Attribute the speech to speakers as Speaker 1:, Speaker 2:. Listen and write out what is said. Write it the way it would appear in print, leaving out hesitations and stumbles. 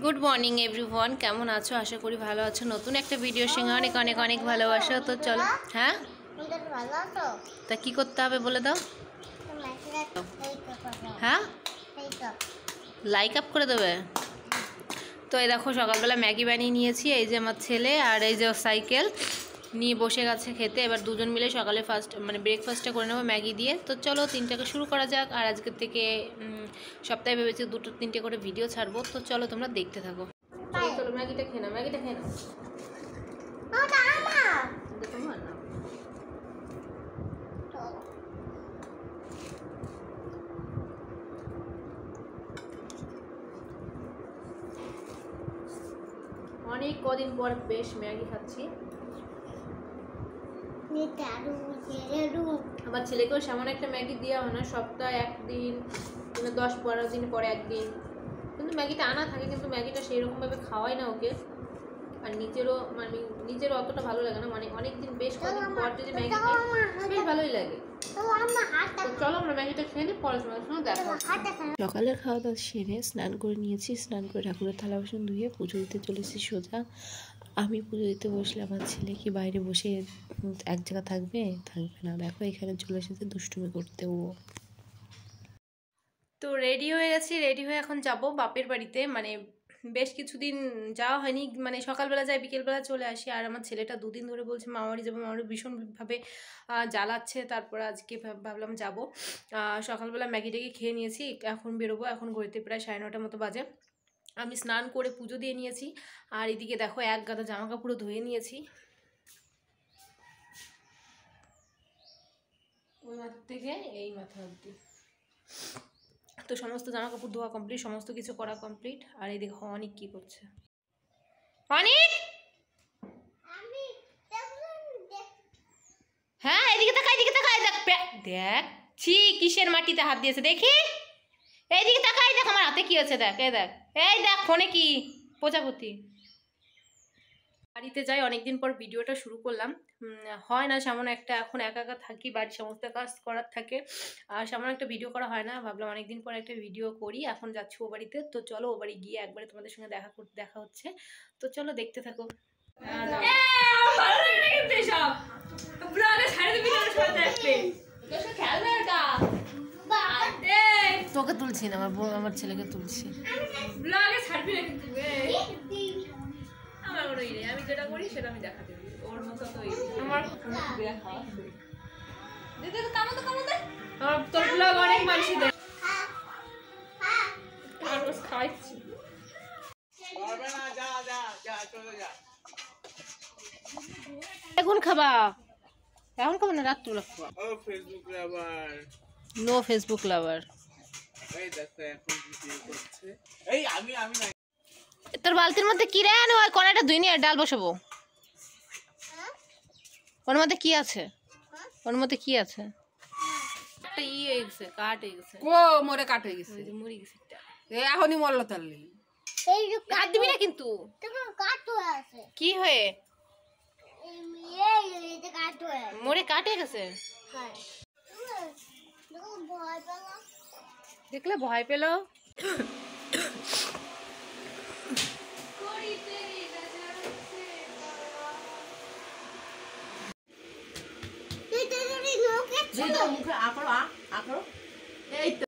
Speaker 1: Good morning everyone, কেমন আছো? আশা করি ভালো আছো। নতুন একটা ভিডিওর সঙ্গে অনেক অনেক অনেক ভালোবাসা। তো চলো। হ্যাঁ, তা কি করতে হবে বলে দাও। হ্যাঁ, লাইক আপ করে দেবে। তো এই দেখো সকালবেলা ম্যাগি বানিয়ে নিয়েছি। এই যে আমার ছেলে আর এই যে সাইকেল নিয়ে বসে গেছে খেতে। এবার দুজন মিলে সকালে ব্রেকফাস্টটা করে নেবো ম্যাগি দিয়ে। তো চলো 3টাকে শুরু করা যাক। আর আজকের থেকে সপ্তাহে ভেবেছি 2-3টে করে ভিডিও ছাড়বো। তো চলো তোমরা দেখতে থাকো। চলো ম্যাগিটা খেয়ে নাও, ম্যাগিটা খেয়ে নাও। তোমার না, অনেক কদিন পর বেশ ম্যাগি খাচ্ছি। আমার ছেলেকেও সামান্য একটা ম্যাগি দেওয়া হয় না, সপ্তাহে একদিন, 10-12 দিন পরে একদিন কিন্তু ম্যাগিটা আনা থাকে, কিন্তু ম্যাগিটা সেই রকমভাবে খাওয়াই না ওকে। আর নিজেরও অতটা ভালো লাগে না, অনেকদিন বেশ কদিন পর যদি ম্যাগি খাই বেশ ভালোই লাগে। তো চলো আমরা ম্যাগিটা খেয়ে নিই, পরে তোমার সঙ্গে দেখা। সকালের খাওয়া দাওয়া সেরে স্নান করে নিয়েছি। স্নান করে ঠাকুরের থালা বাসন ধুয়ে পুজো দিতে চলেছি সোজা। আমি পুজো দিতে বসলে আমার ছেলে কি বাইরে বসে এক জায়গা থাকবে না, দেখো এখানে চলে এসেছে দুষ্টুমি করতে ও। তো রেডি হয়ে গেছি, রেডি হয়ে এখন যাব বাপের বাড়িতে। বেশ কিছুদিন যাওয়া হয়নি, সকালবেলা যাই বিকেলবেলা চলে আসি। আর আমার ছেলেটা 2 দিন ধরে বলছে মামাবাড়ি যাবো, মামাবাড়ি ভীষণভাবে জ্বালাচ্ছে। তারপর আজকে ভাবলাম যাব। সকালবেলা ম্যাগি ট্যাগি খেয়ে নিয়েছি, এখন বেরোবো। এখন ঘড়িতে প্রায় 9:30 মতো বাজে। আমি স্নান করে পুজো দিয়ে নিয়েছি। আর এদিকে দেখো এক গাদা জামা কাপড়ও ধুয়ে নিয়েছি, ওই মাথা থেকে এই মাথা অবধি। তো সমস্ত জামা কাপড় ধোয়া কমপ্লিট, সমস্ত কিছু করা কমপ্লিট। আর এই দেখো অনেক কি করছে। অনেক, হ্যাঁ এদিকে তাকাই, এদিকে তাকাই, দেখ ছি কিসের মাটিতে হাত দিয়েছে দেখি। এইদিকে তাকাই, দেখ আমার হাতে কি হচ্ছে, দেখ এই দেখ ফোনে কি প্রজাপতি। বাড়িতে যাই, অনেকদিন পর ভিডিওটা শুরু করলাম। হয় না সামনে একটা, এখন একা একা থাকি, বাড়ির সমস্ত কাজ করার থাকে, আর সামনে একটা ভিডিও করা হয় না। ভাবলাম অনেকদিন পর একটা ভিডিও করি। এখন যাচ্ছি ও বাড়িতে। তো চলো ও বাড়ি গিয়ে একবারে তোমাদের সঙ্গে দেখা হচ্ছে। তো চলো দেখতে থাকো। তোকে তুলছি না, আমার ছেলেকে তুলছি। আমি যেটা করি সেটা আমি দেখাতে দিই, ওর মতো তো আমার তোর ব্লগ অনেক মানুষ খাওয়াচ্ছি। এখন খাবা, এখন খাবো না, রাত্রে খাবা। নো ফেসবুক লাভার। তোর বালতির মধ্যে কি রে? ওই কড়াইটা ধুই নিয়ে ডাল বসাবো। ওর মধ্যে কি আছে? ওর মধ্যে কি আছে? একটা ই হয়ে গেছে, কাট হয়ে গেছে।
Speaker 2: ও মরে কাট হয়ে গেছে,
Speaker 1: মরে গেছে।
Speaker 2: এখনই মরলো তাহলে।
Speaker 1: কাট দিবি না কিন্তু। কি হয়ে মরে কাট হয়ে গেছে? দেখলে ভয় পেল। মুখে আকড়ো, এই তো।